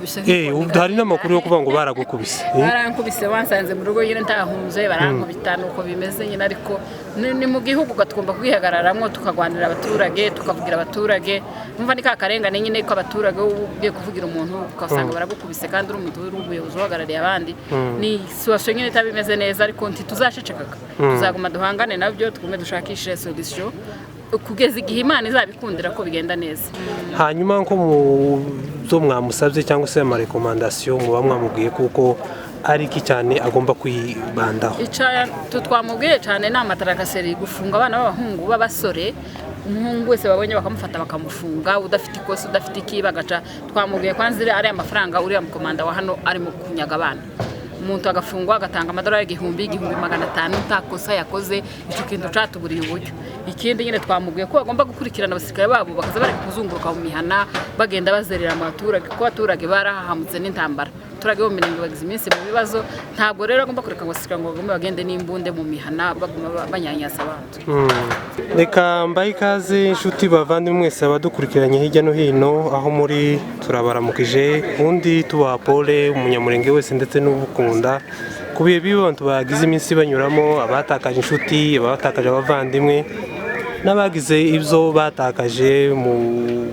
baragukubise hari n'amakuru yo kuvuga ngo baragukubise barankubise bansanze mu rugo nyine ntahunze barankubita nuko bimeze nyine ariko ni mu gihugu gatugomba kwihagararamo tukagwanira abaturage tukavugira abaturage umva ni ka karengane nyine ko abaturage ugiye kuvugira umuntu ukasanga baragukubise kandi uri umuntu w'umuyobozi uhagarariye abandi ni situation nyine itabimeze neza ariko ntituzashecekaga tuzaguma duhangane nabyo tugume dushakishe solution kugeza igihe Imana izabikundira ko bigenda neza. Hanyuma nko mu zo mwamusabye cyangwa se ama recommandation muba mwamubwiye kuko ari iki cyane agomba kwibandaho? Icya twamubwiye cyane ni amatarakaseri gufunga abana b'abahungu b'abasore umuhungu wese babonye bakamufata bakamufunga udafite ikosa udafite iki bagaca twamubwiye kwanzire ari amafaranga uriya mukomanda wa hano ari mu kunyaga abana umuntu agafungwa agatanga amadolari 1,500 ntakosa yakoze icyo kintu catuburiye uburyo. Ikindi nyine twamubwiye ko bagomba gukurikirana abasirikare babo bakaza bari kuzunguruka mu mihana bagenda bazerera abaturage ko abaturage barahahamutse n'intambara turage bo mirenge bagize iminsi mu bibazo ntabwo rero agomba kureka ngo abasirikare ngo bagende n'imbunde mu mihana baguma banyanyasa abantu. Reka mbaye ikaze inshuti bavandimwe mwese abadukurikiranye hirya no hino aho muri turabaramukije undi tuba Pole umunyamurenge wese ndetse n'ubukunda kubiye bibantu bagize iminsi banyuramo abatakaje inshuti abatakaje abavandimwe n'abagize ibyo batakaje mu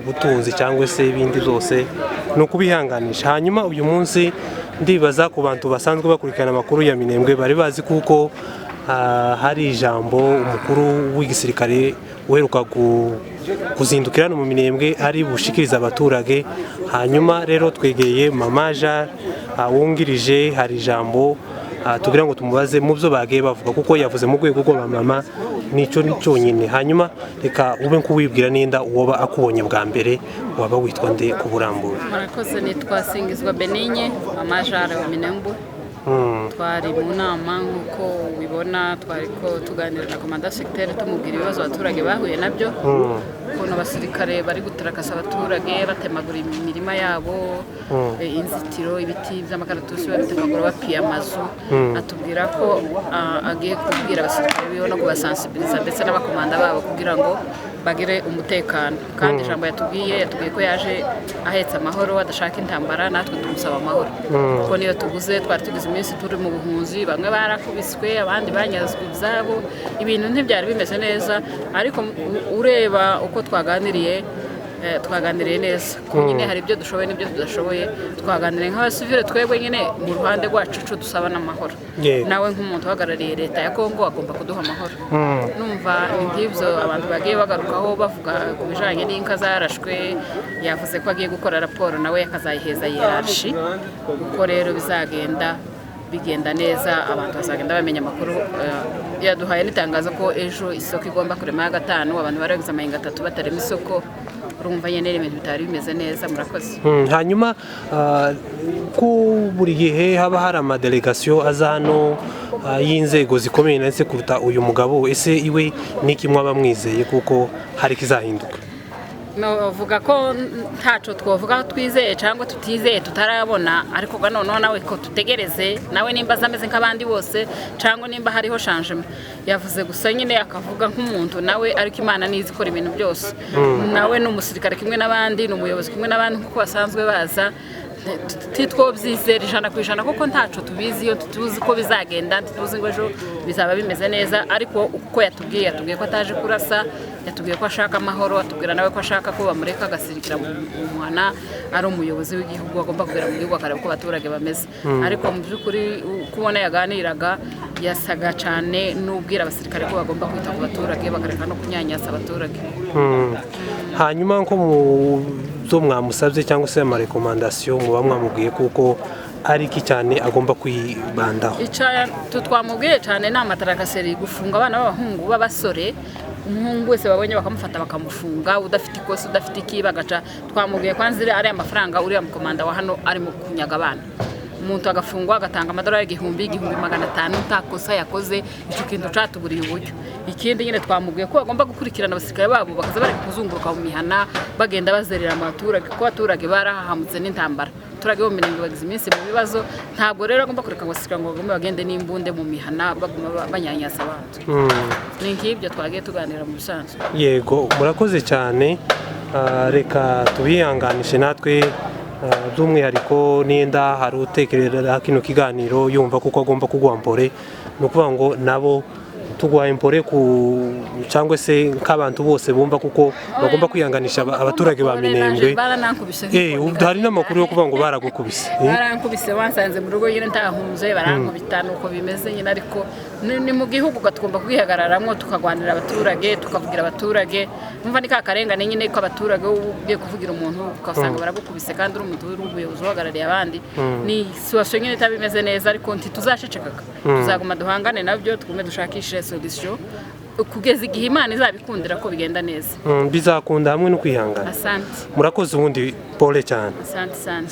butunzi cyangwa se ibindi byose no kubihanganisha. Hanyuma uyu munsi ndibaza ku bantu basanzwe bakurikirana amakuru ya Minembwe bari bazi kuko hari ijambo umukuru w'igisirikare uheruka kuzindukira mu Minembwe ari bushikiriza abaturage. Hanyuma rero twegeye Mama Jean wungirije hari ijambo tugira ngo tumubaze mu byo bagiye bavuga kuko yavuze mu rwego rwa mama nico cyonyine. Hanyuma reka ube kuwibwira ninda uwoba akubonye bwa mbere waba witwa nde kuburambura? Murakoze nitwa Singizwa Benigne Mama Jean wa Minembwe. Twari mu nama nkuko ubibona twari ko tuganira na komanda secteur tumubwira ibibazo abaturage bahuye nabyo ukuntu abasirikare bari gutarakasa abaturage batemagura imirima yabo inzitiro ibiti by'amakaratusi babitemagura bapiye amazu atubwira ko agiye kubwira abasirikare biho no kubasensibiliza ndetse n'abakomanda babo kugira ngo bagire umutekano kandi ijambo yatubwiye ko yaje ahetse amahoro adashaka intambara natwe tumusaba amahoro kuko niyo tuguze twari tugize iminsi turi mu buhunzi bamwe barakubiswe abandi banyazwe ibyabo ibintu ntibyari bimeze neza ariko ureba uko twaganiriye neza ko nyine hari ibyo dushoboye n'ibyo tudashoboye twaganiriye nk'abasivile twebwe nyine mu ruhande rwacu cyo dusaba n'amahoro nawe nk'umuntu uhagarariye leta ya Kongo agomba kuduha amahoro. Numva nk'ibyo abantu bagiye bagarukaho bavuga ku bijanye n'inka zarashwe yavuze ko agiye gukora raporo nawe yakazayiheza yerashi uko rero bizagenda bigenda neza abantu bazagenda bamenya amakuru. Yaduhaye n'itangazo ko ejo isoko igomba kurema ya gatanu abantu baragize amahinga 3 batarema isoko urumva nyene ibintu bitari bimeze neza. Murakoze. Hanyuma ko buri gihe haba hari amadelegation aza hano y'inzego zikomeye ndetse kuruta uyu mugabo ese iwe niki mwaba mwizeye kuko hari kizahinduka? Novuga ko ntaco twovuga twizeye cyangwa tutizeye tutarabona ariko noneho nawe ko tutegereze nawe nimba zameze nk'abandi bose cyangwa nimba hariho changement yavuze gusa nyine akavuga nk'umuntu nawe ariko Imana nizi ikora ibintu byose nawe n'umusirikare kimwe n'abandi n'umuyobozi kimwe n'abandi kuko basanzwe baza titwobyizera 100% kuko ntaco tubizi iyo tuzi ko bizagenda tuzi ngo ejo bizaba bimeze neza ariko uko yatubwiye ko ataje kurasa yatubwiye ko ashaka amahoro atubwira nawe ko ashaka ko bamureka agasirikira mu mwana ari umuyobozi w'igihugu agomba kugera mu gihugu akareba ko abaturage bameze ariko mu by'ukuri kubona yaganiraga yasaga cyane n'ubwira abasirikare ko bagomba kwita ku baturage bakareka no kunyanyasa abaturage. Hanyuma nko mu zo mwamusabye cyangwa se ama recommandation muba mwamubwiye kuko ari iki cyane agomba kwibandaho? Icya twamubwiye cyane ni amatarakaseri gufunga abana b'abahungu b'abasore umuhungu wese babonye bakamufata bakamufunga udafite ikosa udafite iki bagaca twamubwiye kwanzire ari amafaranga uriya mukomanda wa hano ari mu kunyaga abana umuntu agafungwa agatanga amadolari 1,500 ntakosa yakoze icyo kintu catuburiye uburyo. Ikindi nyine twamubwiye ko bagomba gukurikirana abasirikare babo bakaza bari kuzunguruka mu mihana bagenda bazerera abaturage ko abaturage barahahamutse n'intambara turage bo mirenge bagize iminsi mu bibazo ntabwo rero agomba kureka ngo abasirikare ngo bagende n'imbunde mu mihana baguma banyanyasa abantu. Ni nk'ibyo twagiye tuganira mu bisanzwe. Yego murakoze cyane reka tubihanganishe natwe by'umwihariko nenda hari utekerera kino kiganiro yumva kuko agomba kuguha mpore ni ukuvuga ngo nabo tuguha impore cyangwa se nk'abantu bose bumva kuko bagomba kwihanganisha abaturage ba Minembwe. Hari n'amakuru yo kuvuga ngo baragukubise wansanze mu rugo nyine ntahunze barankubita nuko bimeze nyine, ariko ni mu gihugu gatugomba kwihagararamo tukagwanira abaturage tukavugira abaturage. Umva ni ka karengane nyine ko abaturage ugiye kuvugira umuntu ukasanga baragukubise kandi uri umuntu w'ubuyobozi uhagarariye abandi. Ni situation nyine itabimeze neza, ariko ntituzashecekaga, tuzaguma duhangane nabyo, tugume dushakishe solution kugeza igihe Imana izabikundira ko bigenda neza. Bizakunda hamwe no kwihangana. Asante. Murakoze ubundi pole cyane. Asante.